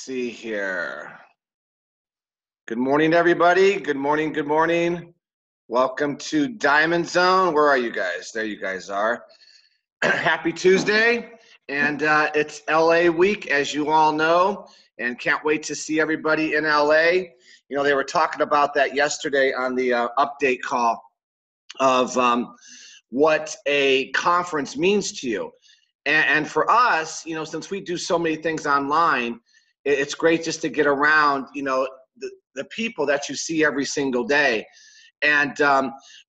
see here. Good morning, everybody. Good morning. Good morning. Welcome to Diamond Zone. Where are you guys? There you guys are. Happy Tuesday. And it's LA week, as you all know, and can't wait to see everybody in LA. You know, they were talking about that yesterday on the update call of what a conference means to you. And for us, you know, since we do so many things online, it's great just to get around, you know, the people that you see every single day. And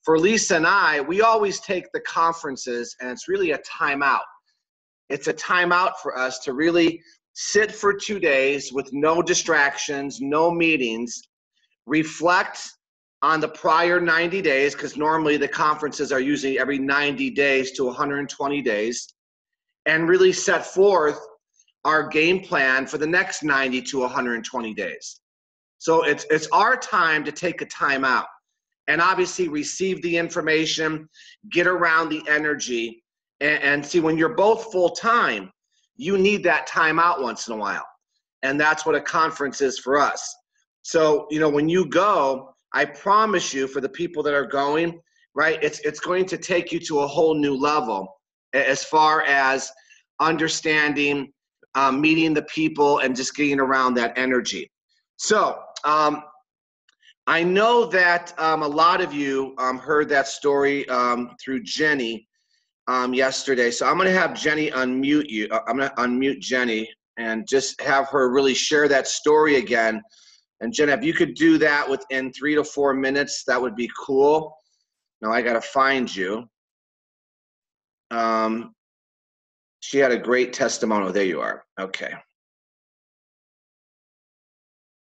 for Lisa and I, we always take the conferences, and it's really a timeout. It's a timeout for us to really sit for 2 days with no distractions, no meetings, reflect on the prior 90 days, because normally the conferences are usually every 90 days to 120 days, and really set forth our game plan for the next 90 to 120 days. So it's our time to take a time out and obviously receive the information, get around the energy, and see, when you're both full time, you need that time out once in a while. And that's what a conference is for us. So, you know, when you go, I promise you, for the people that are going, right, it's going to take you to a whole new level as far as understanding, meeting the people, and just getting around that energy. So I know that a lot of you heard that story through Jenny yesterday. So I'm going to have Jenny unmute you. I'm going to unmute Jenny and just have her really share that story again. And Jenny, if you could do that within 3 to 4 minutes, that would be cool. Now I got to find you. She had a great testimonial. There you are. Okay.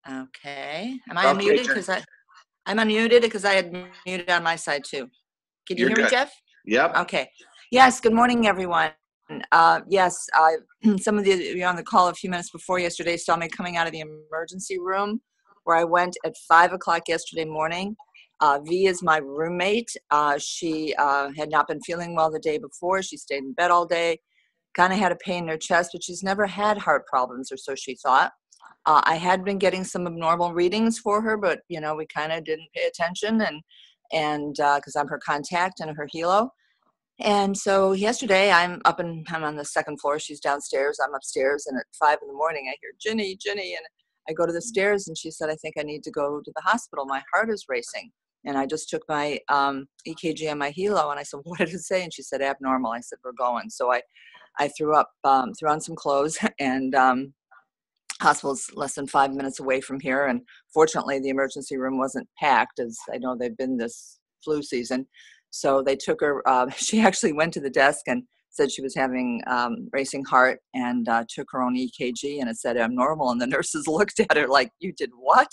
Okay. Am I unmuted? Because I'm unmuted because I had muted on my side too. Can you hear me, Jeff? Yep. Okay. Yes. Good morning, everyone. Yes. Some of you on the call a few minutes before yesterday saw me coming out of the emergency room, where I went at 5 o'clock yesterday morning. V is my roommate. She had not been feeling well the day before. She stayed in bed all day. Kind of had a pain in her chest, but she's never had heart problems, or so she thought. I had been getting some abnormal readings for her, but you know, we kind of didn't pay attention, and because I'm her contact and her helo. And so yesterday, I'm on the second floor. She's downstairs. I'm upstairs, and at 5 in the morning, I hear Ginny, and I go to the stairs, and she said, "I think I need to go to the hospital. My heart is racing." And I just took my EKG on my helo, and I said, "What did it say?" And she said, "Abnormal." I said, "We're going." So I threw on some clothes, and hospital's less than 5 minutes away from here. And fortunately, the emergency room wasn't packed, as I know they've been this flu season. So they took her, she actually went to the desk and said she was having racing heart, and took her own EKG, and it said abnormal. And the nurses looked at her like, "You did what?"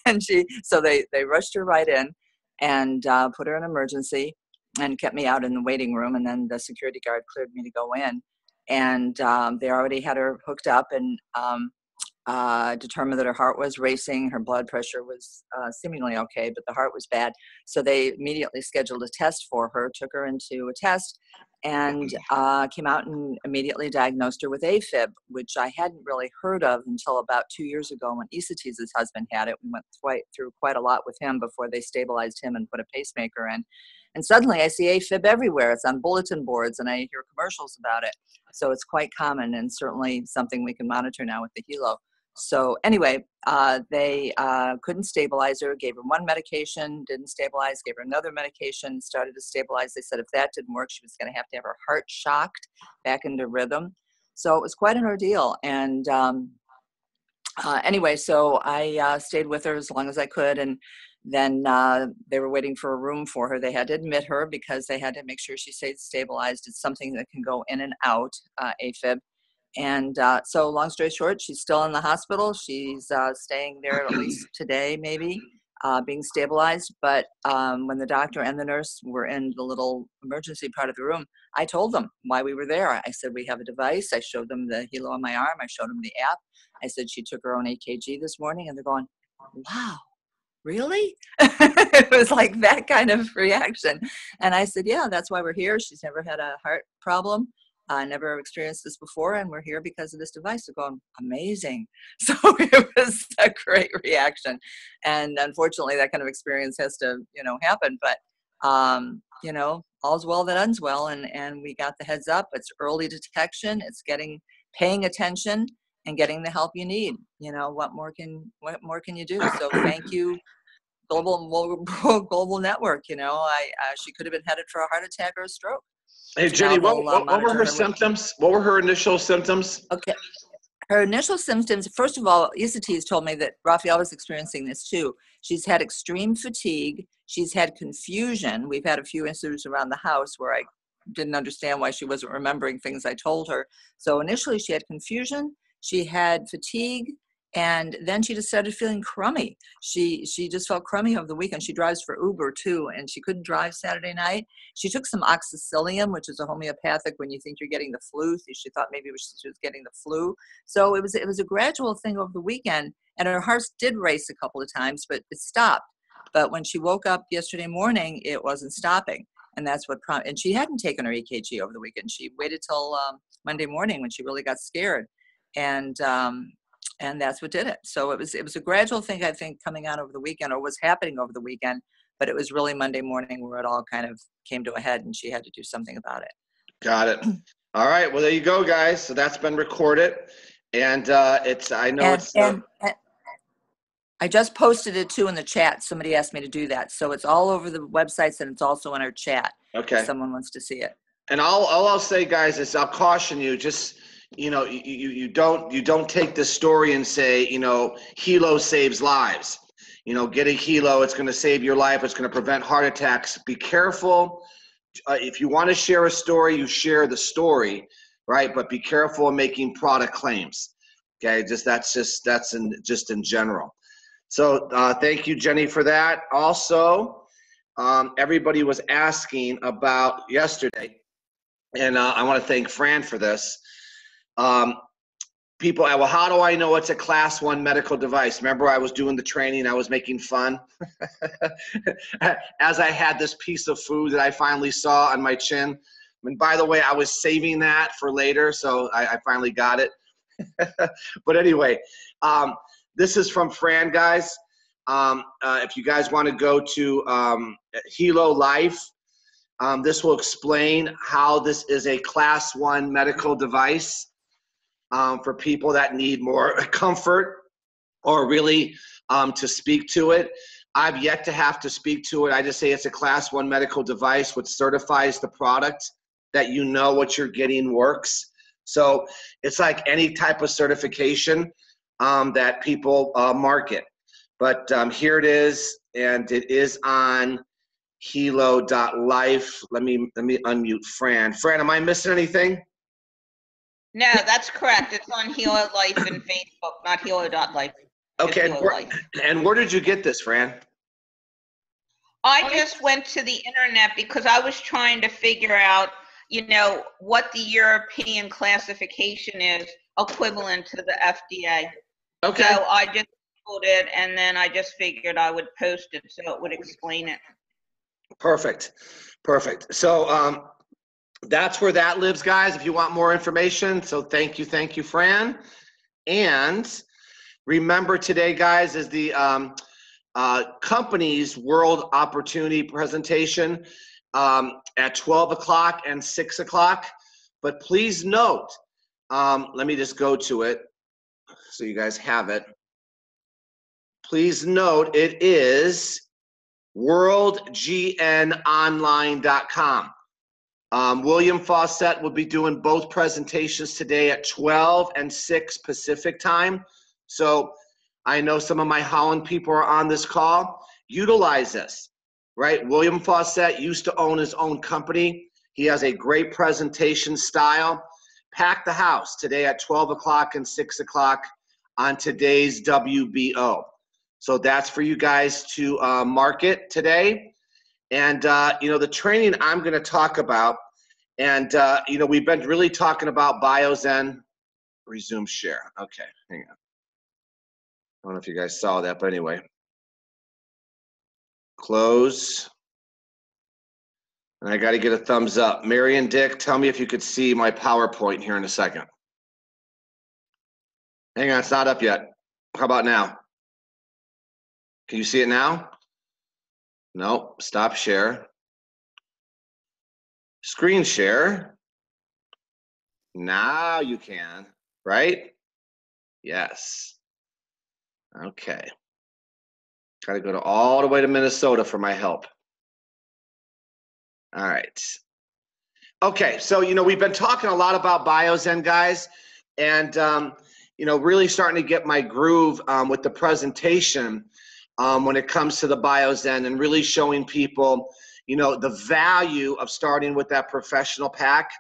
And so they rushed her right in and put her in emergency and kept me out in the waiting room. And then the security guard cleared me to go in. And they already had her hooked up, and determined that her heart was racing. Her blood pressure was seemingly okay, but the heart was bad. So they immediately scheduled a test for her, took her into a test, and came out and immediately diagnosed her with AFib, which I hadn't really heard of until about 2 years ago when Isatis's husband had it. We went through quite a lot with him before they stabilized him and put a pacemaker in. And suddenly I see AFib everywhere. It's on bulletin boards, and I hear commercials about it. So it's quite common, and certainly something we can monitor now with the helo. So anyway, they couldn't stabilize her, gave her one medication, didn't stabilize, gave her another medication, started to stabilize. They said if that didn't work, she was going to have her heart shocked back into rhythm. So it was quite an ordeal. And anyway, so I stayed with her as long as I could. And then they were waiting for a room for her. They had to admit her because they had to make sure she stayed stabilized. It's something that can go in and out, AFib. And so long story short, she's still in the hospital. She's staying there at least today, maybe, being stabilized. But when the doctor and the nurse were in the little emergency part of the room, I told them why we were there. I said, we have a device. I showed them the helo on my arm. I showed them the app. I said, she took her own EKG this morning. And they're going, wow, really? It was like that kind of reaction. And I said, yeah, that's why we're here. She's never had a heart problem. I never experienced this before, and we're here because of this device. They're going, amazing. So it was a great reaction. And unfortunately, that kind of experience has to, happen. But, all's well that ends well. And we got the heads up. It's early detection. It's paying attention and getting the help you need. What more can you do? So thank you, global network. She could have been headed for a heart attack or a stroke. Hey, So now Jenny, what they'll were her monitor her. symptoms? What were her initial symptoms? Okay. Her initial symptoms, first of all, Isati has told me that Raphael was experiencing this too. She's had extreme fatigue. She's had confusion. We've had a few incidents around the house where I didn't understand why she wasn't remembering things I told her. So initially she had confusion, she had fatigue, and then she just started feeling crummy. She just felt crummy over the weekend. She drives for Uber too, and she couldn't drive Saturday night. She took some oxycillium, which is a homeopathic when you think you're getting the flu. She thought maybe she was getting the flu. So it was a gradual thing over the weekend, and her heart did race a couple of times, but it stopped. But when she woke up yesterday morning, it wasn't stopping. And that's what prompted, and she hadn't taken her EKG over the weekend. She waited till Monday morning when she really got scared. And that's what did it. So it was a gradual thing, I think, coming on over the weekend, or was happening over the weekend, but it was really Monday morning where it all kind of came to a head and she had to do something about it. Got it. All right. Well, there you go, guys. So that's been recorded. And I just posted it too in the chat. Somebody asked me to do that. So it's all over the websites and it's also in our chat. Okay. If someone wants to see it. And all I'll say, guys, is I'll caution you, just, you don't take this story and say, Hilo saves lives. Get a Hilo, it's going to save your life. It's going to prevent heart attacks. Be careful. If you want to share a story, you share the story, right? But be careful of making product claims. Okay, that's in general. So thank you, Jenny, for that. Also, everybody was asking about yesterday, and I want to thank Fran for this. People, well, how do I know it's a class 1 medical device? Remember, I was doing the training, I was making fun as I had this piece of food that I finally saw on my chin. And by the way, I was saving that for later, so I finally got it. But anyway, this is from Fran, guys. If you guys want to go to Hilo Life, this will explain how this is a class 1 medical device. For people that need more comfort or really to speak to it. I've yet to have to speak to it. I just say it's a class 1 medical device which certifies the product that what you're getting works. So it's like any type of certification that people market. But here it is, and it is on hilo.life. Let me unmute Fran. Fran, am I missing anything? No, that's correct. It's on Hilo Life and Facebook, not Hilo.life. Okay, and where did you get this, Fran? I just went to the internet because I was trying to figure out, what the European classification is equivalent to the FDA. Okay. So I just Googled it, and then I just figured I would post it so it would explain it. Perfect. So that's where that lives, guys, if you want more information. So thank you, Fran. And remember today, guys, is the company's World Opportunity presentation at 12 o'clock and 6 o'clock. But please note, let me just go to it so you guys have it. Please note it is worldgnonline.com. William Fawcett will be doing both presentations today at 12 and 6 Pacific time. So I know some of my Holland people are on this call. Utilize this, right? William Fawcett used to own his own company. He has a great presentation style. Pack the house today at 12 o'clock and 6 o'clock on today's WBO. So that's for you guys to market today. And, the training I'm going to talk about, and, we've been really talking about BioZen. Resume share. Okay, hang on. I don't know if you guys saw that, but anyway. Close. And I got to get a thumbs up. Mary and Dick, tell me if you could see my PowerPoint here in a second. Hang on, it's not up yet. How about now? Can you see it now? Nope, stop share. Screen share. Now you can, right? Yes. Okay. Got to go all the way to Minnesota for my help. All right. Okay, so, we've been talking a lot about Biozen, guys, and, really starting to get my groove with the presentation when it comes to the Biozen and really showing people, the value of starting with that professional pack.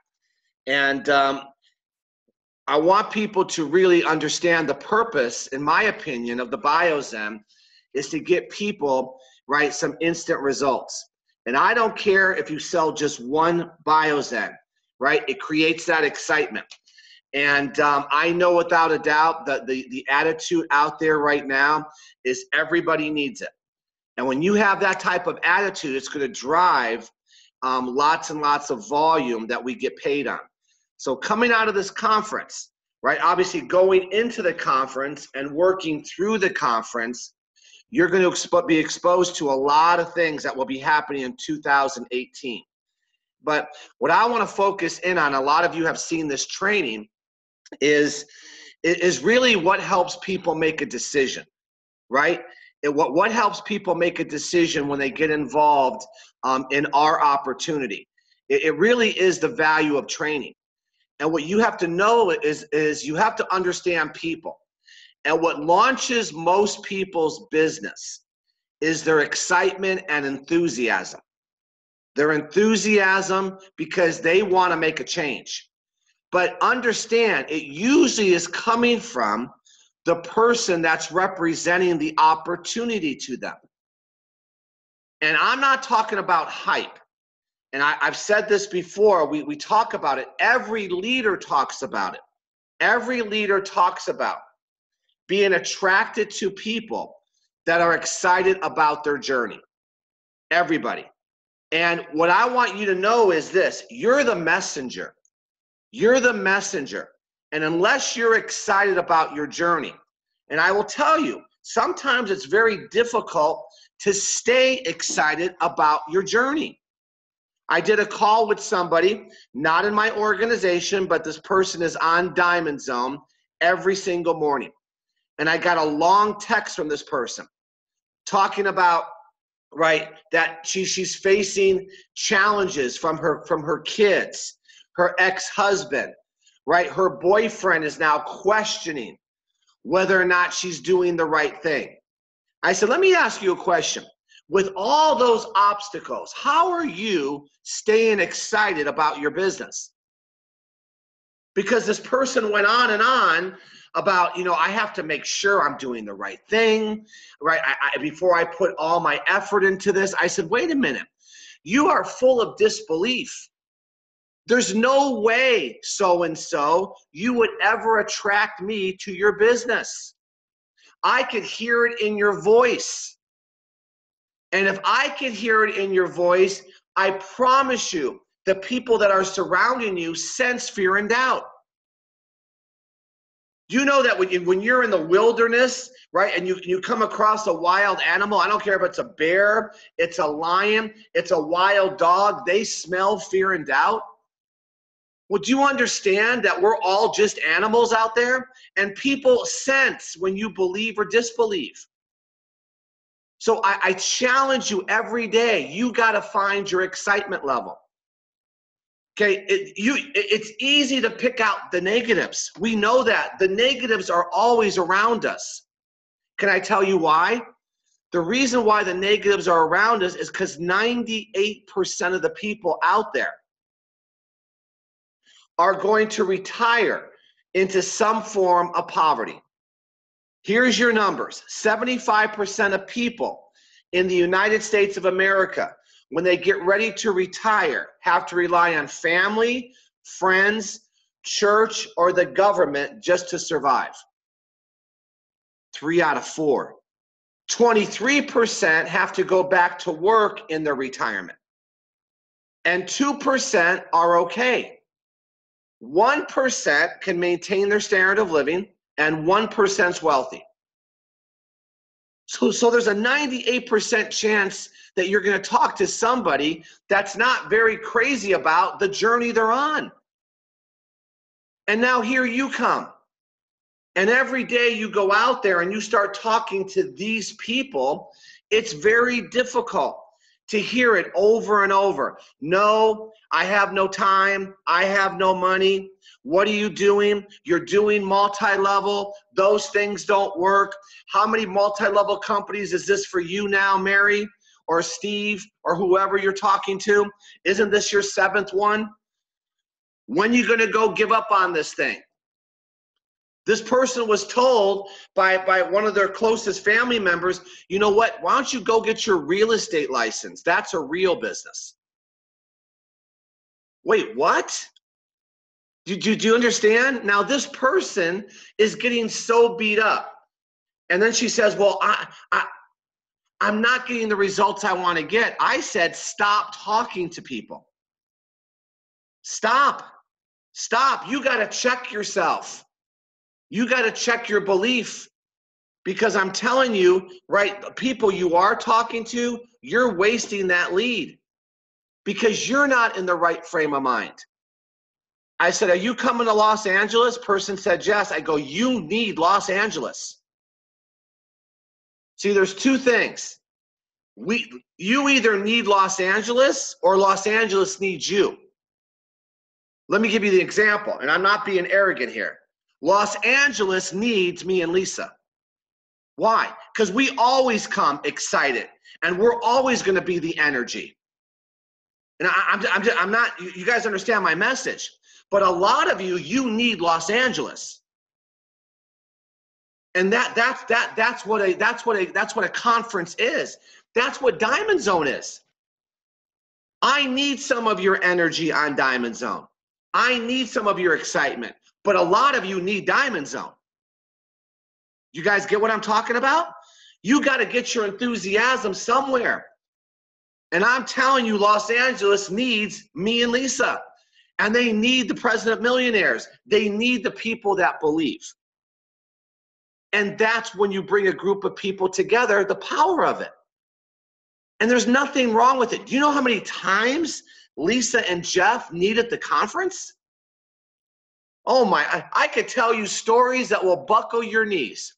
And I want people to really understand the purpose, in my opinion, of the Biozen is to get people, right, some instant results. And I don't care if you sell just one Biozen, right? It creates that excitement. And I know without a doubt that the attitude out there right now is everybody needs it. And when you have that type of attitude, it's going to drive lots and lots of volume that we get paid on. So coming out of this conference, right, obviously going into the conference and working through the conference, you're going to be exposed to a lot of things that will be happening in 2018. But what I want to focus in on, a lot of you have seen this training, is really what helps people make a decision, right? What helps people make a decision when they get involved in our opportunity. It really is the value of training. And what you have to know is you have to understand people. And what launches most people's business is their excitement and enthusiasm. Their enthusiasm because they want to make a change. But understand, it usually is coming from the person that's representing the opportunity to them. And I'm not talking about hype. And I've said this before, we talk about it. Every leader talks about it. Every leader talks about being attracted to people that are excited about their journey. Everybody. And what I want you to know is this: you're the messenger. You're the messenger. And unless you're excited about your journey, and I will tell you, sometimes it's very difficult to stay excited about your journey. I did a call with somebody, not in my organization, but this person is on Diamond Zone every single morning. And I got a long text from this person talking about, right, that she's facing challenges from her kids, her ex-husband, right? Her boyfriend is now questioning whether or not she's doing the right thing. I said, let me ask you a question. With all those obstacles, how are you staying excited about your business? Because this person went on and on about, I have to make sure I'm doing the right thing, right? Before I put all my effort into this. I said, wait a minute. You are full of disbelief. There's no way so-and-so you would ever attract me to your business. I could hear it in your voice. And if I could hear it in your voice, I promise you, the people that are surrounding you sense fear and doubt. You know that when you're in the wilderness, right, and you come across a wild animal, I don't care if it's a bear, it's a lion, it's a wild dog, they smell fear and doubt. Well, do you understand that we're all just animals out there? And people sense when you believe or disbelieve. So I challenge you every day, you got to find your excitement level. Okay, it's easy to pick out the negatives. We know that. The negatives are always around us. Can I tell you why? The reason why the negatives are around us is because 98% of the people out there are going to retire into some form of poverty. Here's your numbers. 75% of people in the United States of America, when they get ready to retire, have to rely on family, friends, church, or the government just to survive. 3 out of 4. 23% have to go back to work in their retirement. and 2% are okay. 1% can maintain their standard of living, and 1% is wealthy. So there's a 98% chance that you're going to talk to somebody that's not very crazy about the journey they're on. And now here you come. And every day you go out there and you start talking to these people, it's very difficult to hear it over and over. No, I have no time. I have no money. What are you doing? You're doing multi-level. Those things don't work. How many multi-level companies is this for you now, Mary or Steve or whoever you're talking to? Isn't this your 7th one? When are you going to go give up on this thing? This person was told by one of their closest family members, you know what, why don't you go get your real estate license? That's a real business. Wait, what? Do you understand? Now this person is getting so beat up. And then she says, well, I'm not getting the results I want to get. I said, stop talking to people. Stop. You got to check yourself. You got to check your belief, because I'm telling you, right, the people you are talking to, you're wasting that lead because you're not in the right frame of mind. I said, are you coming to Los Angeles? Person said, yes. I go, you need Los Angeles. See, there's two things. You either need Los Angeles or Los Angeles needs you. Let me give you the example, and I'm not being arrogant here. Los Angeles needs me and Lisa. Why? Because we always come excited, and we're always going to be the energy. And I'm not, you guys understand my message, but a lot of you need Los Angeles. And that's what a conference is. That's what Diamond Zone is. I need some of your energy on Diamond Zone. I need some of your excitement, but a lot of you need Diamond Zone. You guys get what I'm talking about? You got to get your enthusiasm somewhere. And I'm telling you, Los Angeles needs me and Lisa. And they need the President of Millionaires. They need the people that believe. And that's when you bring a group of people together, the power of it. And there's nothing wrong with it. Do you know how many times Lisa and Jeff needed the conference? Oh my, I could tell you stories that will buckle your knees,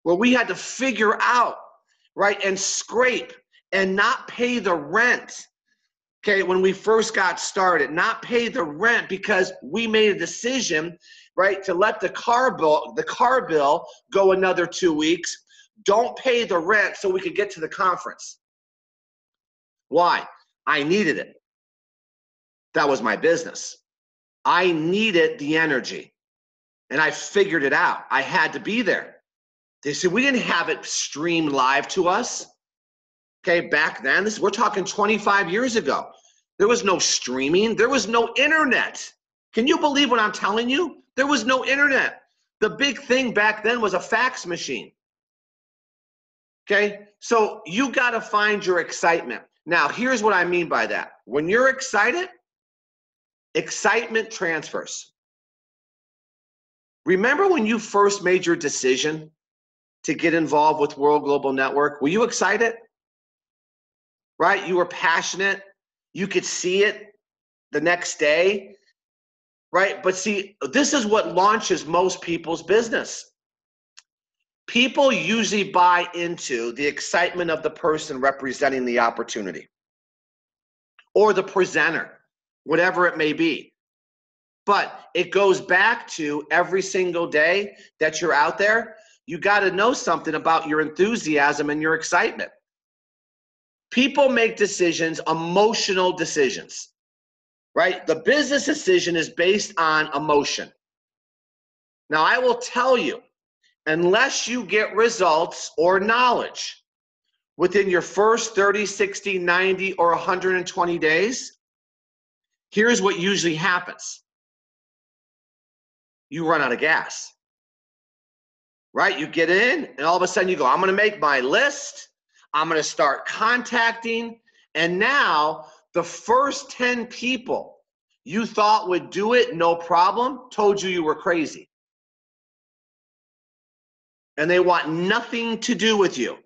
where we had to figure out, right, and scrape and not pay the rent, okay, when we first got started, not pay the rent because we made a decision, right, to let the car bill go another 2 weeks. Don't pay the rent so we could get to the conference. Why? I needed it. That was my business. I needed the energy, and I figured it out. I had to be there. They said we didn't have it streamed live to us. Okay, back then, we're talking 25 years ago. There was no streaming. There was no internet. Can you believe what I'm telling you? There was no internet. The big thing back then was a fax machine. Okay, so you got to find your excitement. Now, here's what I mean by that. When you're excited, excitement transfers. Remember when you first made your decision to get involved with World Global Network? Were you excited? Right? You were passionate. You could see it the next day. Right? But see, this is what launches most people's business. People usually buy into the excitement of the person representing the opportunity or the presenter, whatever it may be. But it goes back to every single day that you're out there, you got to know something about your enthusiasm and your excitement. People make decisions, emotional decisions, right? The business decision is based on emotion. Now, I will tell you, unless you get results or knowledge within your first 30, 60, 90, or 120 days, here's what usually happens. You run out of gas, right? You get in and all of a sudden you go, I'm going to make my list. I'm going to start contacting. And now The first 10 people you thought would do it, no problem, told you were crazy. And they want nothing to do with you.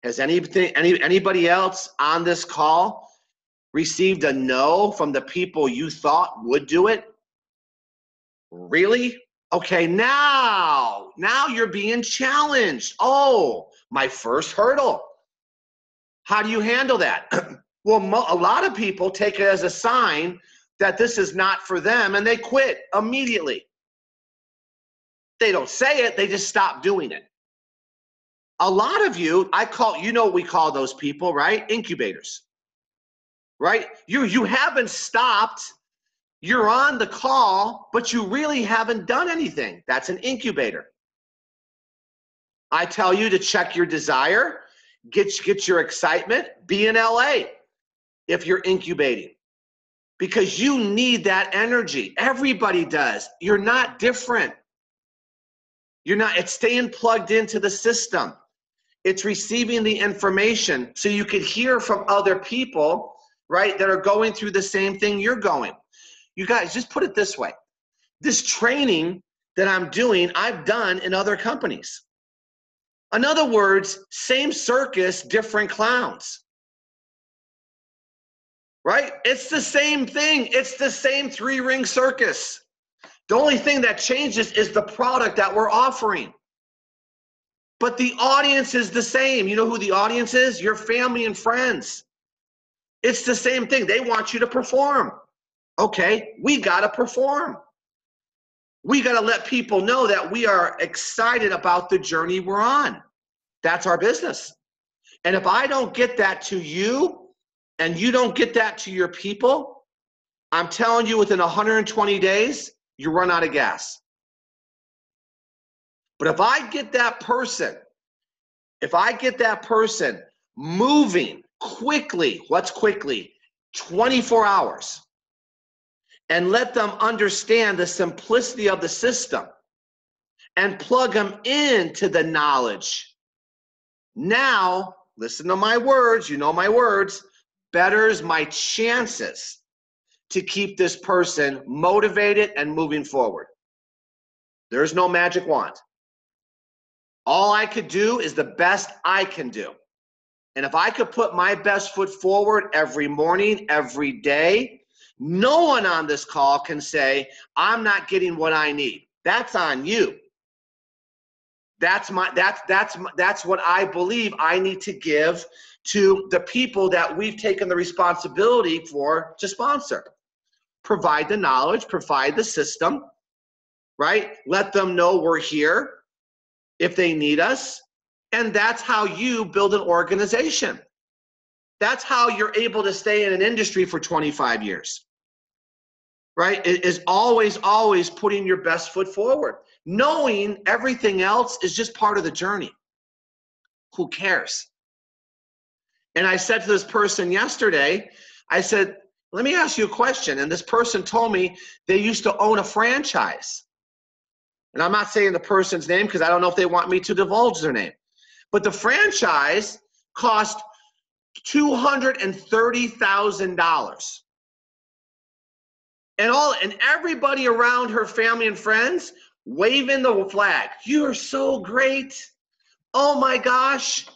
Has anybody else on this call received a no from the people you thought would do it? Really? Okay, now you're being challenged. Oh, my first hurdle. How do you handle that? Well, a lot of people take it as a sign that this is not for them, and they quit immediately. They don't say it, they just stop doing it. A lot of you, you know what we call those people, right? Incubators, right? You haven't stopped. You're on the call, but you really haven't done anything. That's an incubator. I tell you to check your desire, get your excitement, be in LA if you're incubating, because you need that energy. Everybody does. You're not different. It's staying plugged into the system. It's receiving the information so you can hear from other people, right, that are going through the same thing you're going. You guys, just put it this way. This training that I'm doing, I've done in other companies. In other words, same circus, different clowns. Right? It's the same thing. It's the same three-ring circus. The only thing that changes is the product that we're offering. But the audience is the same. You know who the audience is? Your family and friends. It's the same thing. They want you to perform. Okay, we got to perform. We got to let people know that we are excited about the journey we're on. That's our business. And if I don't get that to you and you don't get that to your people, I'm telling you, within 120 days, you run out of gas. But if I get that person moving quickly, what's quickly? 24 hours. And let them understand the simplicity of the system and plug them into the knowledge. Now, listen to my words, you know my words, betters my chances to keep this person motivated and moving forward. There's no magic wand. All I could do is the best I can do. And if I could put my best foot forward every morning, every day, no one on this call can say, I'm not getting what I need. That's on you. That's what I believe I need to give to the people that we've taken the responsibility for to sponsor. Provide the knowledge, provide the system, right? Let them know we're here if they need us. And that's how you build an organization. That's how you're able to stay in an industry for 25 years. Right? It is always putting your best foot forward. Knowing everything else is just part of the journey. Who cares? And I said to this person yesterday, I said, let me ask you a question. And this person told me they used to own a franchise. And I'm not saying the person's name because I don't know if they want me to divulge their name. But the franchise cost $230,000. And everybody around her family and friends waving the flag. You are so great. Oh my gosh.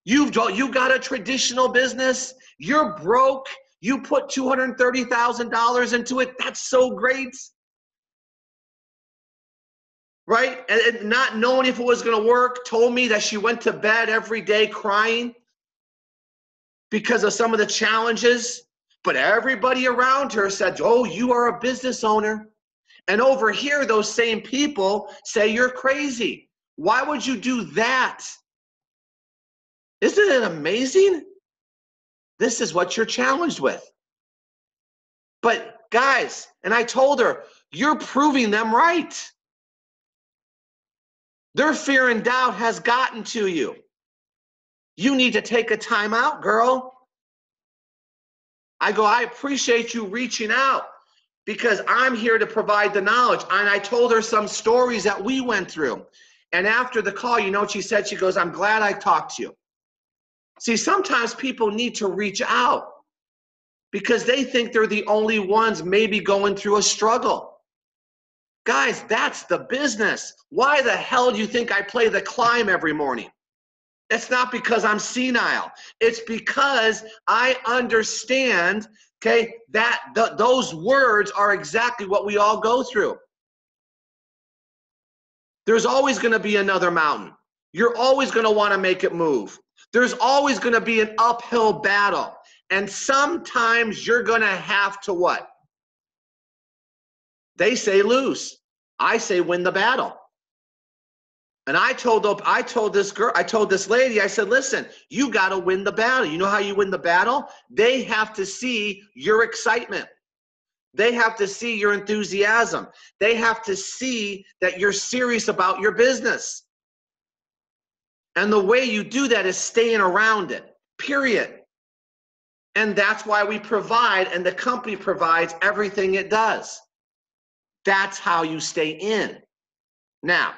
You got a traditional business. You're broke. You put $230,000 into it. That's so great. Right? And not knowing if it was going to work, told me that she went to bed every day crying because of some of the challenges. But everybody around her said, oh, you are a business owner. And over here, those same people say you're crazy. Why would you do that? Isn't it amazing? This is what you're challenged with. But guys, and I told her, you're proving them right. Their fear and doubt has gotten to you. You need to take a time out, girl. I go, I appreciate you reaching out because I'm here to provide the knowledge. And I told her some stories that we went through. And after the call, you know what she said? She goes, I'm glad I talked to you. See, sometimes people need to reach out. because they think they're the only ones maybe going through a struggle. Guys, that's the business. Why the hell do you think I play the climb every morning? It's not because I'm senile. It's because I understand, okay, that those words are exactly what we all go through. There's always going to be another mountain. You're always going to want to make it move. There's always going to be an uphill battle. And sometimes you're going to have to what? They say lose. I say win the battle. And I told this lady, I said, listen, you got to win the battle. You know how you win the battle? They have to see your excitement. They have to see your enthusiasm. They have to see that you're serious about your business. And the way you do that is staying around it, period. And that's why we provide, and the company provides everything it does. That's how you stay in. Now,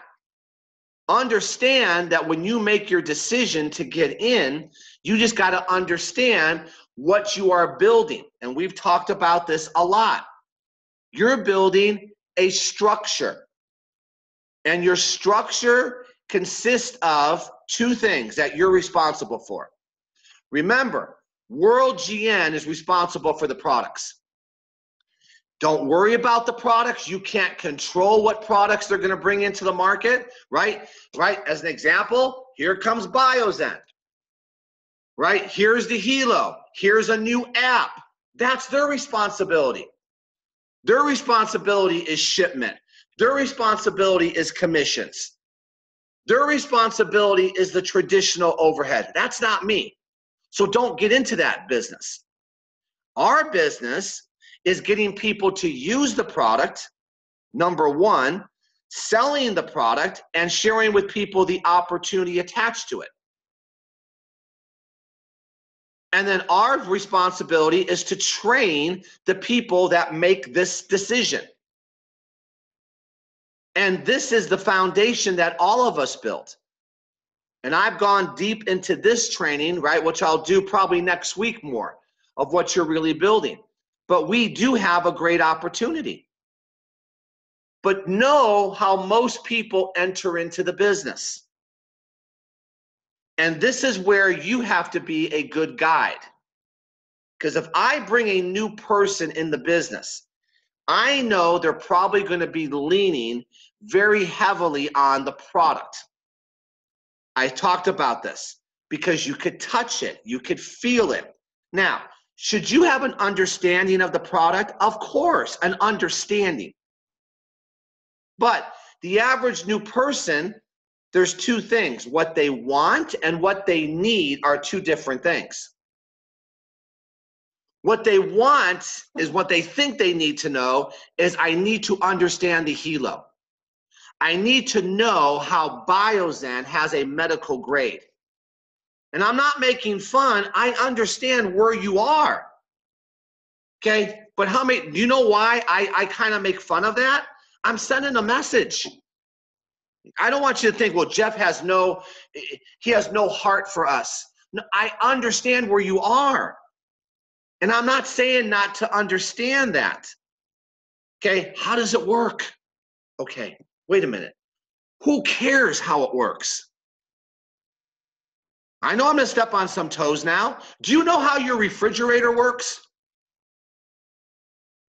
understand that when you make your decision to get in, you just got to understand what you are building. And we've talked about this a lot. You're building a structure. And your structure consists of two things that you're responsible for. Remember, World GN is responsible for the products. Don't worry about the products. You can't control what products they're going to bring into the market, right? As an example, here comes Biozen, right? Here's the Hilo. Here's a new app. That's their responsibility. Their responsibility is shipment. Their responsibility is commissions. Their responsibility is the traditional overhead. That's not me. So don't get into that business. Our business is getting people to use the product, number one, selling the product, and sharing with people the opportunity attached to it. And then our responsibility is to train the people that make this decision. And this is the foundation that all of us built. And I've gone deep into this training, right, which I'll do probably next week more of what you're really building. But we do have a great opportunity. But know how most people enter into the business. And this is where you have to be a good guide. Because if I bring a new person in the business, I know they're probably going to be leaning very heavily on the product. I talked about this because you could touch it, you could feel it. Now, should you have an understanding of the product? Of course, an understanding. But the average new person, there's two things. What they want and what they need are two different things. What they want is what they think they need to know is I need to understand the Hilo. I need to know how Biozen has a medical grade. And I'm not making fun. I understand where you are. Okay? But do you know why I kind of make fun of that? I'm sending a message. I don't want you to think, well, Jeff has no heart for us. No, I understand where you are. And I'm not saying not to understand that. Okay, how does it work? Okay, wait a minute. Who cares how it works? I know I'm gonna step on some toes now. Do you know how your refrigerator works?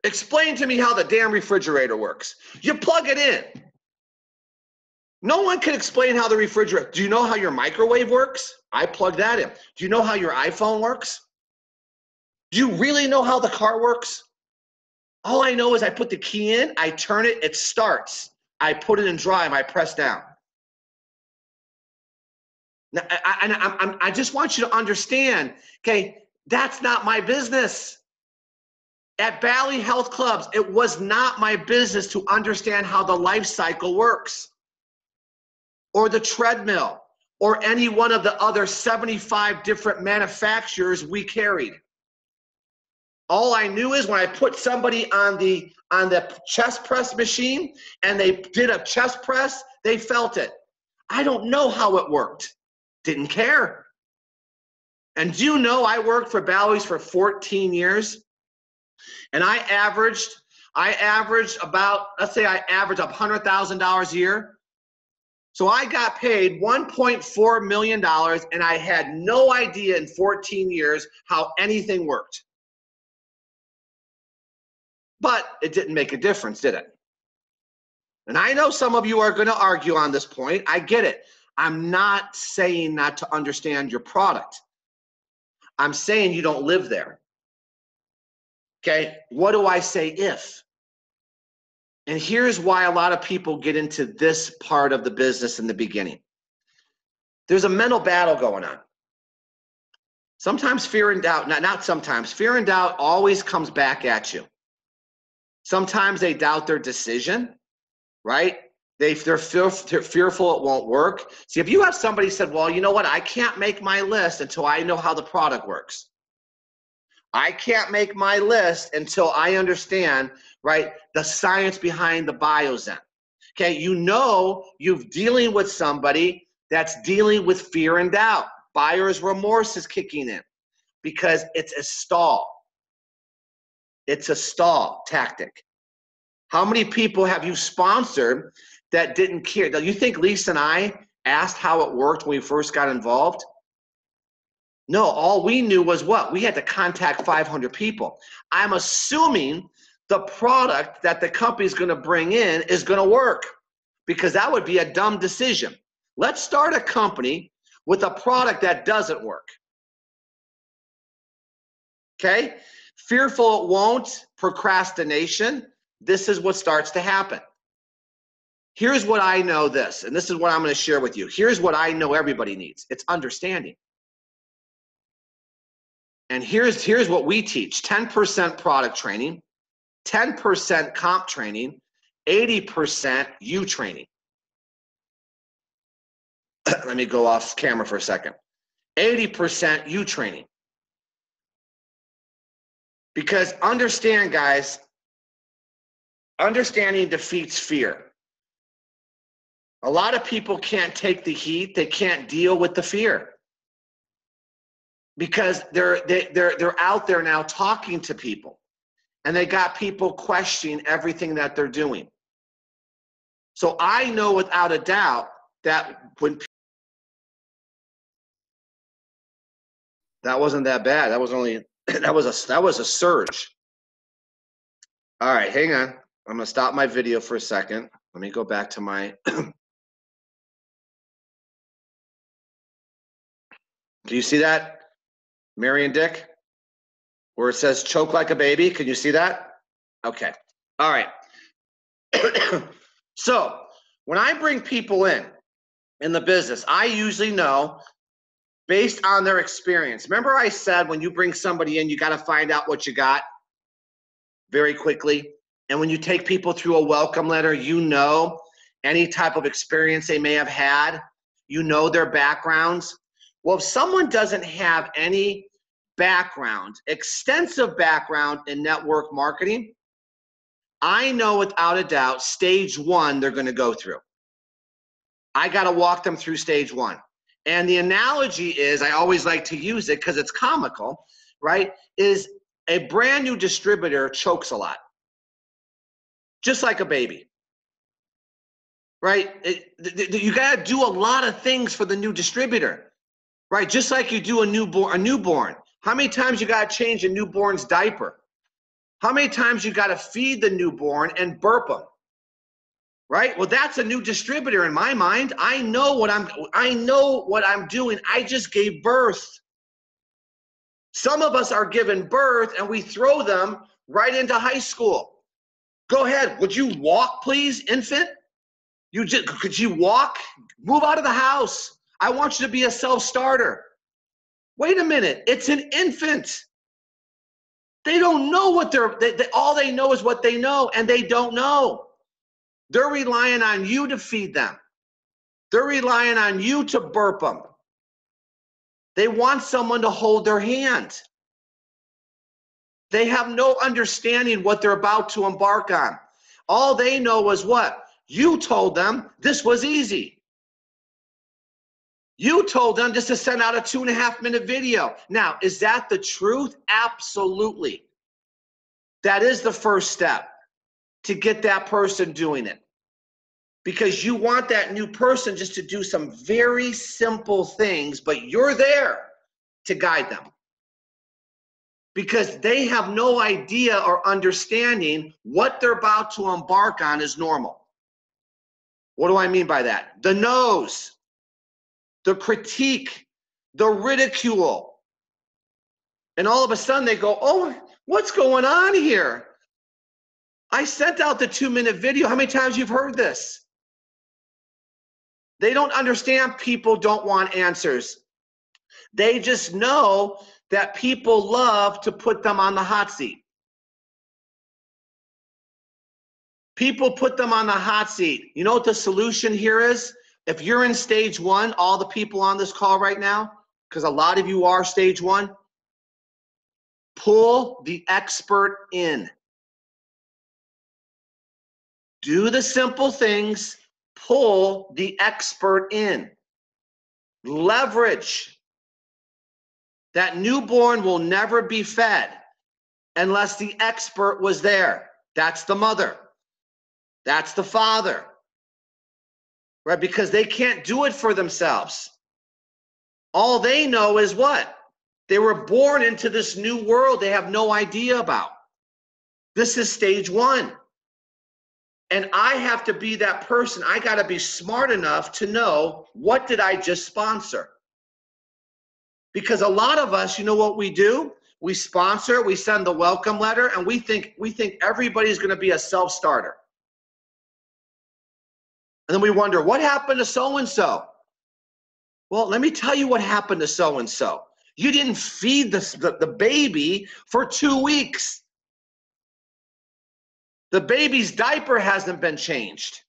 Explain to me how the damn refrigerator works. You plug it in. No one can explain how the refrigerator, do you know how your microwave works? I plug that in. Do you know how your iPhone works? Do you really know how the car works? All I know is I put the key in, I turn it, it starts. I put it in drive, I press down. Now, I just want you to understand, okay, that's not my business. At Valley Health Clubs, it was not my business to understand how the life cycle works, or the treadmill, or any one of the other 75 different manufacturers we carried. All I knew is when I put somebody on the chest press machine and they did a chest press, they felt it. I don't know how it worked. Didn't care. And do you know I worked for Bally's for 14 years? And I averaged about, let's say I averaged $100,000 a year. So I got paid $1.4 million, and I had no idea in 14 years how anything worked. But it didn't make a difference, did it? And I know some of you are going to argue on this point. I get it. I'm not saying not to understand your product. I'm saying you don't live there. Okay, what do I say if? And here's why a lot of people get into this part of the business in the beginning. There's a mental battle going on. Sometimes fear and doubt, not sometimes, fear and doubt always comes back at you. Sometimes they doubt their decision, right? They're fearful it won't work. See, if you have somebody said, well, you know what, I can't make my list until I know how the product works. I can't make my list until I understand, right, the science behind the biozen. Okay, you know you're dealing with somebody that's dealing with fear and doubt. Buyer's remorse is kicking in because it's a stall. It's a stall tactic. How many people have you sponsored that didn't care? Do you think Lisa and I asked how it worked when we first got involved? No, all we knew was what? We had to contact 500 people. I'm assuming the product that the company is going to bring in is going to work, because that would be a dumb decision. Let's start a company with a product that doesn't work. Okay? Fearful it won't, procrastination. This is what starts to happen. Here's what I know this, and this is what I'm going to share with you. Here's what I know everybody needs. It's understanding. And here's what we teach. 10% product training, 10% comp training, 80% you training. Let me go off camera for a second. 80% you training. Because understand, guys, understanding defeats fear. A lot of people can't take the heat. They can't deal with the fear because they're out there now talking to people, and they got people questioning everything that they're doing. So I know without a doubt that when that wasn't that bad. That was only that was a surge. All right, hang on. I'm gonna stop my video for a second. Let me go back to my. Do you see that, Mary and Dick, where it says choke like a baby? Can you see that? Okay. All right. So when I bring people in the business, I usually know based on their experience. Remember I said when you bring somebody in, you got to find out what you got very quickly. And when you take people through a welcome letter, you know any type of experience they may have had. You know their backgrounds. Well, if someone doesn't have any background, extensive background in network marketing, I know without a doubt stage one they're going to go through. I got to walk them through stage one. And the analogy is, I always like to use it because it's comical, right, is a brand new distributor chokes a lot, just like a baby, right? You got to do a lot of things for the new distributor. Right, just like you do a newborn. How many times you got to change a newborn's diaper? How many times you got to feed the newborn and burp them? Right? Well, that's a new distributor in my mind. I know what I'm doing. I just gave birth. Some of us are given birth and we throw them right into high school. Go ahead. Would you walk, please, infant? Could you walk? Move out of the house. I want you to be a self-starter. Wait a minute, it's an infant. They don't know what all they know is what they know, and they don't know. They're relying on you to feed them. They're relying on you to burp them. They want someone to hold their hand. They have no understanding what they're about to embark on. All they know was what? You told them this was easy. You told them just to send out a 2.5-minute video. Now, is that the truth? Absolutely. That is the first step to get that person doing it. Because you want that new person just to do some very simple things, but you're there to guide them. Because they have no idea or understanding what they're about to embark on is normal. What do I mean by that? The no's, the critique, the ridicule. And all of a sudden they go, oh, what's going on here? I sent out the 2-minute video. How many times you've heard this? They don't understand people don't want answers. They just know that people love to put them on the hot seat. People put them on the hot seat. You know what the solution here is? If you're in stage 1, all the people on this call right now, because a lot of you are stage 1, pull the expert in. Do the simple things, pull the expert in. Leverage. That newborn will never be fed unless the expert was there. That's the mother. That's the father. Right? Because they can't do it for themselves. All they know is what? They were born into this new world they have no idea about. This is stage 1. And I have to be that person. I got to be smart enough to know, what did I just sponsor? Because a lot of us, you know what we do? We sponsor, we send the welcome letter, and we think everybody's going to be a self-starter. And then we wonder, what happened to so-and-so? Well, let me tell you what happened to so-and-so. You didn't feed the baby for 2 weeks. The baby's diaper hasn't been changed.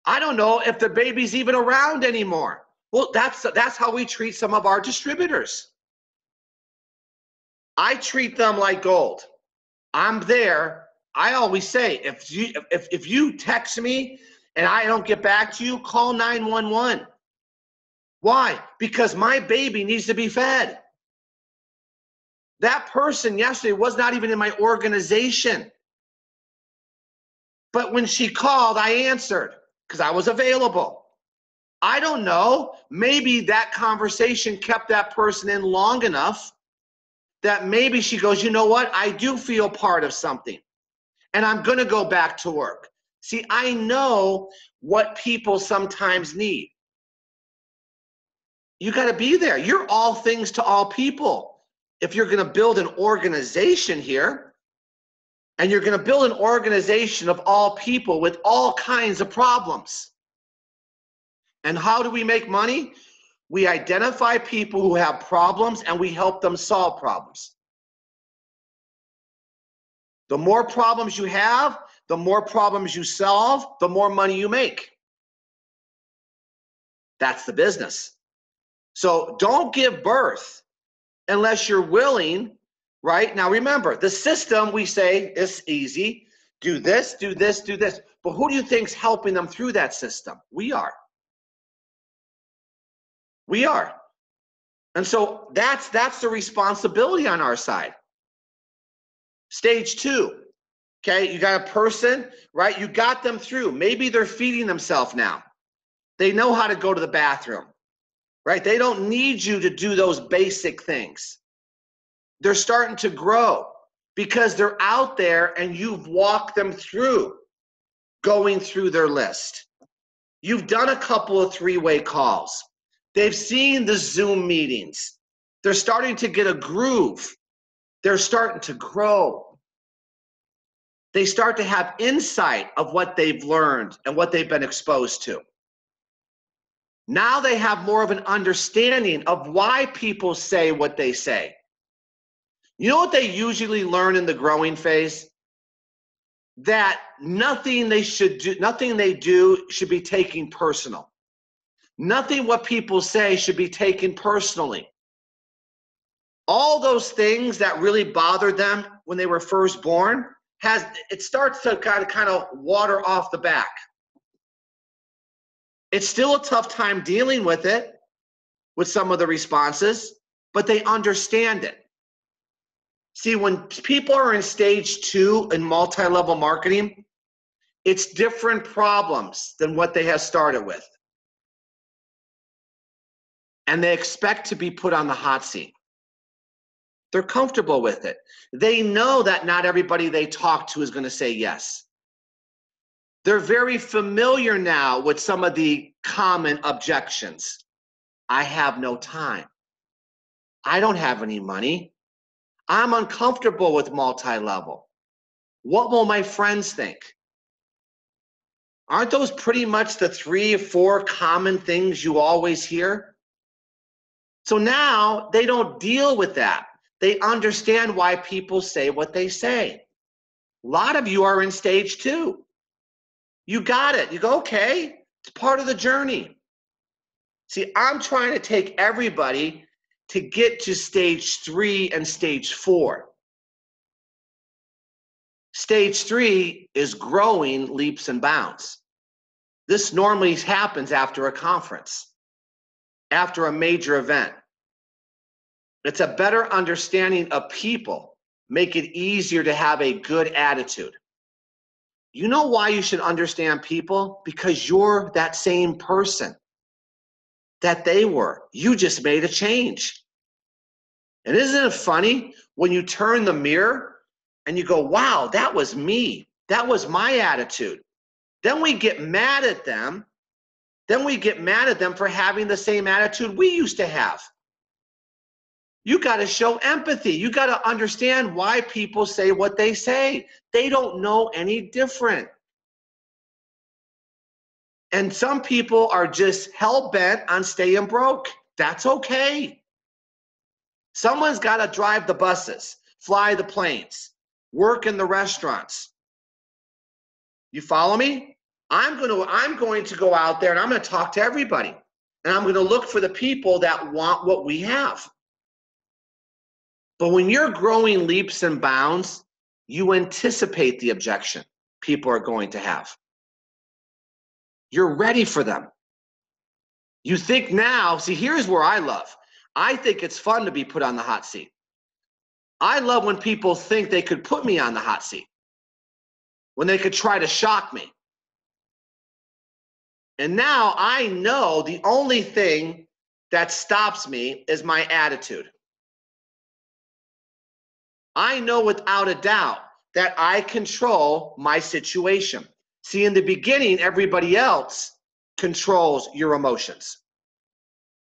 I don't know if the baby's even around anymore. Well, that's how we treat some of our distributors. I treat them like gold. I'm there. I always say, if you text me and I don't get back to you, call 911. Why? Because my baby needs to be fed. That person yesterday was not even in my organization. But when she called, I answered because I was available. I don't know. Maybe that conversation kept that person in long enough that maybe she goes, you know what? I do feel part of something. And I'm going to go back to work. See, I know what people sometimes need. You got to be there. You're all things to all people. If you're going to build an organization here, and you're going to build an organization of all people with all kinds of problems. And how do we make money? We identify people who have problems and we help them solve problems. The more problems you have, the more problems you solve, the more money you make. That's the business. So don't give birth unless you're willing. Right? Now remember, the system, we say, is easy. Do this, do this, do this. But who do you think's helping them through that system? We are. We are. And so that's the responsibility on our side. Stage 2, okay? You got a person, right? You got them through. Maybe they're feeding themselves now. They know how to go to the bathroom, right? They don't need you to do those basic things. They're starting to grow because they're out there and you've walked them through going through their list. You've done a couple of 3-way calls. They've seen the Zoom meetings. They're starting to get a groove. They're starting to grow. They start to have insight of what they've learned and what they've been exposed to. Now they have more of an understanding of why people say what they say. You know what they usually learn in the growing phase? That nothing they do should be taken personal. Nothing what people say should be taken personally. All those things that really bothered them when they were first born, it starts to kind of water off the back. It's still a tough time dealing with it, with some of the responses, but they understand it. See, when people are in stage 2 in multi-level marketing, it's different problems than what they have started with. And they expect to be put on the hot seat. They're comfortable with it. They know that not everybody they talk to is going to say yes. They're very familiar now with some of the common objections. I have no time. I don't have any money. I'm uncomfortable with multi-level. What will my friends think? Aren't those pretty much the 3 or 4 common things you always hear? So now they don't deal with that. They understand why people say what they say. A lot of you are in stage 2. You got it. You go, okay, it's part of the journey. See, I'm trying to take everybody to get to stage 3 and stage 4. Stage 3 is growing leaps and bounds. This normally happens after a conference, after a major event. It's a better understanding of people, make it easier to have a good attitude. You know why you should understand people? Because you're that same person that they were. You just made a change. And isn't it funny when you turn the mirror and you go, wow, that was me. That was my attitude. Then we get mad at them. Then we get mad at them for having the same attitude we used to have. You got to show empathy. You got to understand why people say what they say. They don't know any different. And some people are just hell-bent on staying broke. That's okay. Someone's got to drive the buses, fly the planes, work in the restaurants. You follow me? I'm going to go out there and I'm going to talk to everybody. And I'm going to look for the people that want what we have. But when you're growing leaps and bounds, you anticipate the objection people are going to have. You're ready for them. You think now, see, here's where I love. I think it's fun to be put on the hot seat. I love when people think they could put me on the hot seat, when they could try to shock me. And now I know the only thing that stops me is my attitude. I know without a doubt that I control my situation. See, in the beginning, everybody else controls your emotions.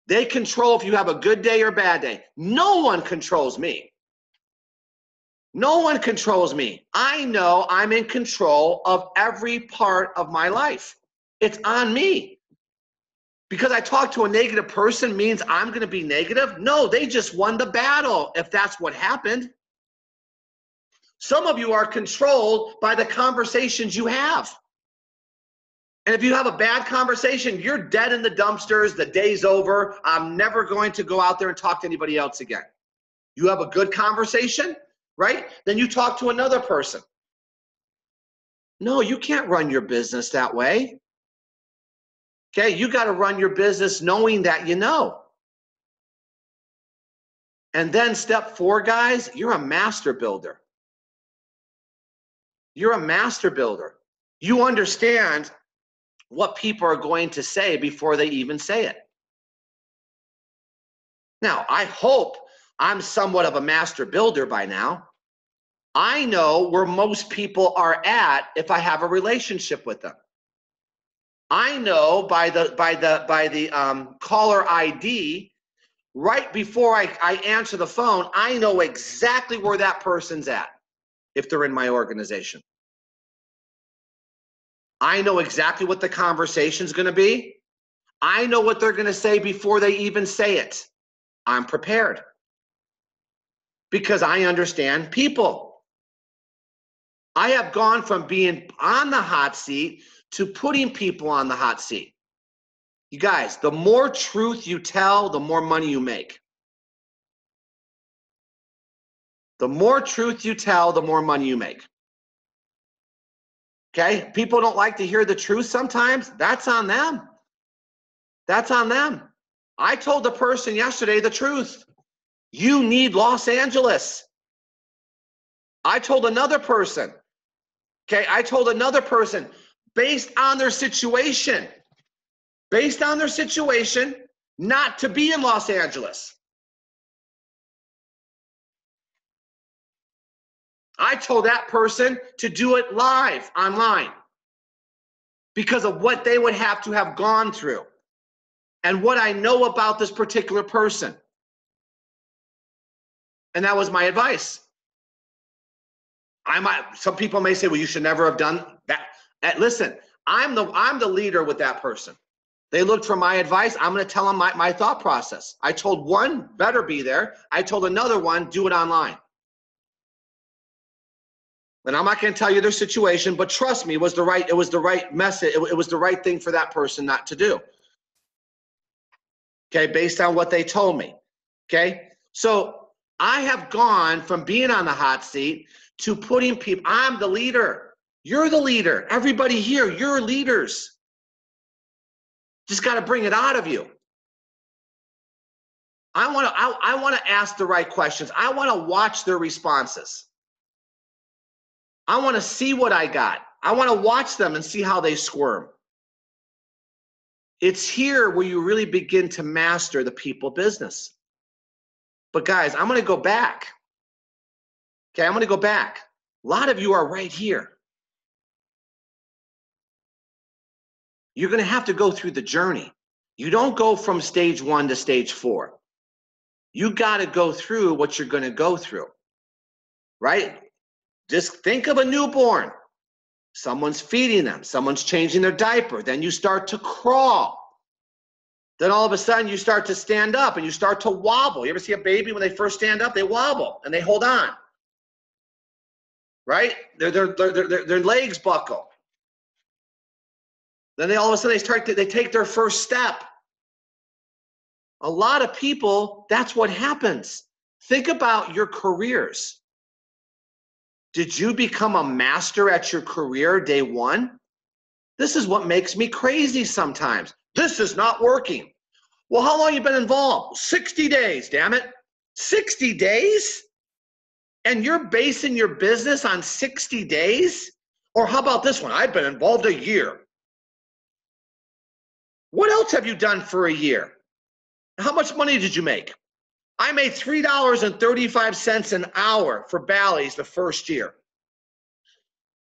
They control if you have a good day or bad day. No one controls me. No one controls me. I know I'm in control of every part of my life. It's on me. Because I talk to a negative person means I'm going to be negative? No, they just won the battle if that's what happened. Some of you are controlled by the conversations you have. And if you have a bad conversation, you're dead in the dumpsters, the day's over. I'm never going to go out there and talk to anybody else again. You have a good conversation, right? Then you talk to another person. No, you can't run your business that way. Okay, you got to run your business knowing that you know. And then step 4, guys, you're a master builder. You're a master builder. You understand what people are going to say before they even say it. Now, I hope I'm somewhat of a master builder by now. I know where most people are at if I have a relationship with them. I know by the caller ID, right before I answer the phone, I know exactly where that person's at if they're in my organization. I know exactly what the conversation's going to be. I know what they're going to say before they even say it. I'm prepared because I understand people. I have gone from being on the hot seat to putting people on the hot seat. You guys, the more truth you tell, the more money you make. The more truth you tell, the more money you make. Okay? People don't like to hear the truth sometimes. That's on them. That's on them. I told the person yesterday the truth. You need Los Angeles. I told another person, okay, based on their situation, not to be in Los Angeles. I told that person to do it live online because of what they would have to have gone through and what I know about this particular person. And that was my advice. Some people may say, well, you should never have done that. Listen, I'm the leader with that person. They looked for my advice. I'm going to tell them my thought process. I told one, better be there. I told another one, do it online. And I'm not going to tell you their situation, but trust me, it was the right message. It was the right thing for that person not to do. Okay, based on what they told me. Okay, so I have gone from being on the hot seat to putting people. I'm the leader. You're the leader. Everybody here, you're leaders. Just got to bring it out of you. I want to ask the right questions. I want to watch their responses. I want to see what I got. I want to watch them and see how they squirm. It's here where you really begin to master the people business. But guys, I'm going to go back. Okay, I'm going to go back. A lot of you are right here. You're going to have to go through the journey. You don't go from stage 1 to stage 4. You got to go through what you're going to go through, right? Just think of a newborn. Someone's feeding them. Someone's changing their diaper. Then you start to crawl. Then all of a sudden you start to stand up and you start to wobble. You ever see a baby when they first stand up? They wobble and they hold on, right? Their legs buckle. Then all of a sudden they take their first step. A lot of people, that's what happens. Think about your careers. Did you become a master at your career day 1? This is what makes me crazy sometimes. This is not working. Well, how long have you been involved? 60 days, damn it. 60 days? And you're basing your business on 60 days? Or how about this one? I've been involved a year. What else have you done for a year? How much money did you make? I made $3.35 an hour for Bally's the first year.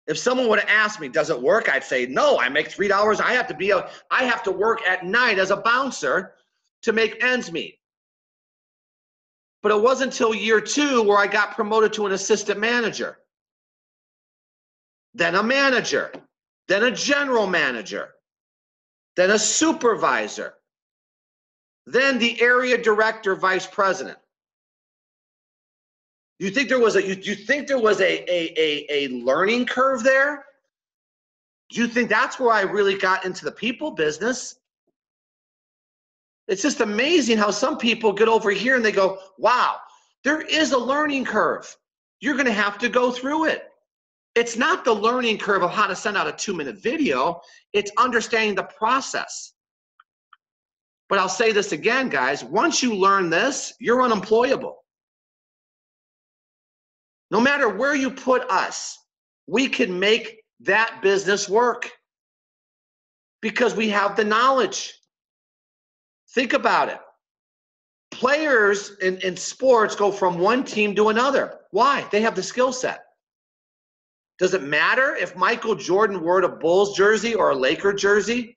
If someone would have asked me, does it work? I'd say, no, I make $3. I have to work at night as a bouncer to make ends meet. But it wasn't until year 2 where I got promoted to an assistant manager, then a manager, then a general manager, then a supervisor, then the area director, vice president. You think there was a learning curve there? Do you think that's where I really got into the people business? It's just amazing how some people get over here and they go, wow, there is a learning curve. You're going to have to go through it. It's not the learning curve of how to send out a 2-minute video. It's understanding the process. But I'll say this again, guys. Once you learn this, you're unemployable. No matter where you put us, we can make that business work because we have the knowledge. Think about it. Players in sports go from one team to another. Why? They have the skill set. Does it matter if Michael Jordan wore a Bulls jersey or a Laker jersey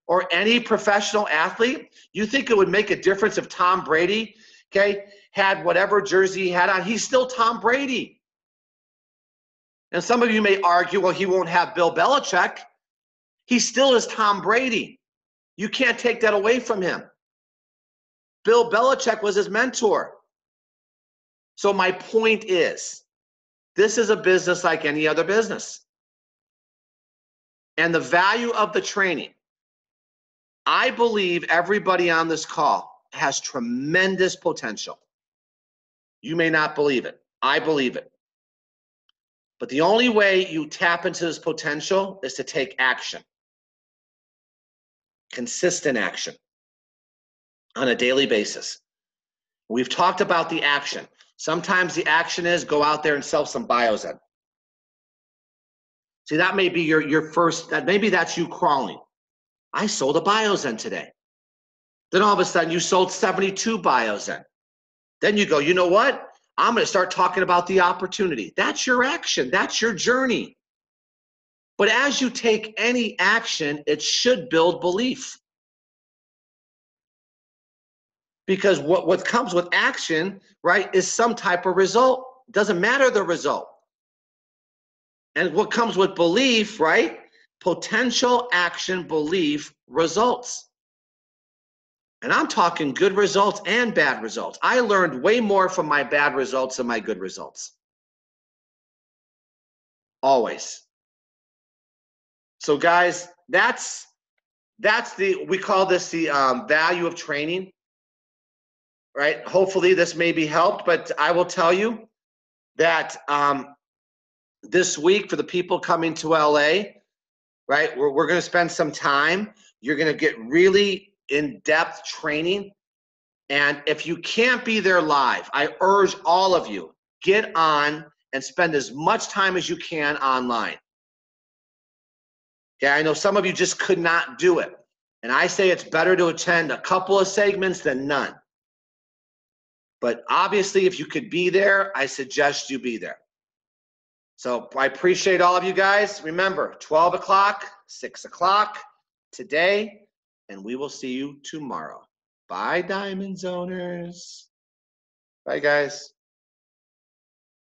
or any professional athlete? You think it would make a difference if Tom Brady, okay, had whatever jersey he had on? He's still Tom Brady. And some of you may argue, well, he won't have Bill Belichick. He still is Tom Brady. You can't take that away from him. Bill Belichick was his mentor. So my point is, this is a business like any other business. And the value of the training, I believe everybody on this call has tremendous potential. You may not believe it. I believe it. But the only way you tap into this potential is to take action. Consistent action on a daily basis. We've talked about the action. Sometimes the action is go out there and sell some Biozen. See, that may be your first, maybe that's you crawling. I sold a Biozen today. Then all of a sudden you sold 72 Biozen. Then you go, you know what? I'm going to start talking about the opportunity. That's your action. That's your journey. But as you take any action, it should build belief. Because what comes with action, right, is some type of result. It doesn't matter the result. And what comes with belief, right? Potential action, belief, results. And I'm talking good results and bad results. I learned way more from my bad results than my good results. Always. So guys, we call this the value of training, right? Hopefully this may be helped, but I will tell you that this week for the people coming to LA, right, we're going to spend some time. You're going to get really in-depth training. And if you can't be there live, I urge all of you, get on and spend as much time as you can online. Okay, I know some of you just could not do it. And I say it's better to attend a couple of segments than none. But obviously, if you could be there, I suggest you be there. So I appreciate all of you guys. Remember, 12 o'clock, 6 o'clock today, and we will see you tomorrow. Bye, Diamond Zoners. Bye, guys.